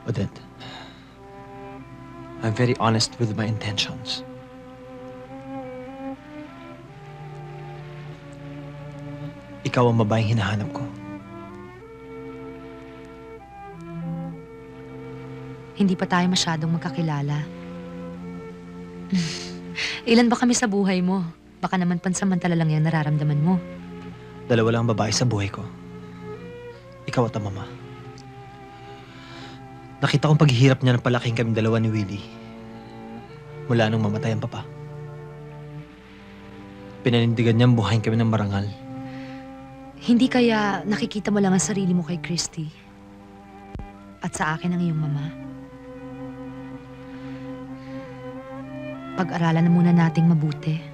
Odette, I'm very honest with my intentions. Ikaw ang babaeng hinahanap ko. Hindi pa tayo masyadong magkakilala. Ilan ba kami sa buhay mo? Baka naman pansamantala lang yung nararamdaman mo. Dalawa lang ang babae sa buhay ko. Ikaw at ang mama. Nakita kong paghihirap niya ng palaking kaming dalawa ni Willie. Mula nung mamatay ang papa. Pinanindigan niyang buhayin kami ng marangal. Hindi kaya nakikita mo lang ang sarili mo kay Christy? At sa akin ang iyong mama? Pag-aralan na muna nating mabuti.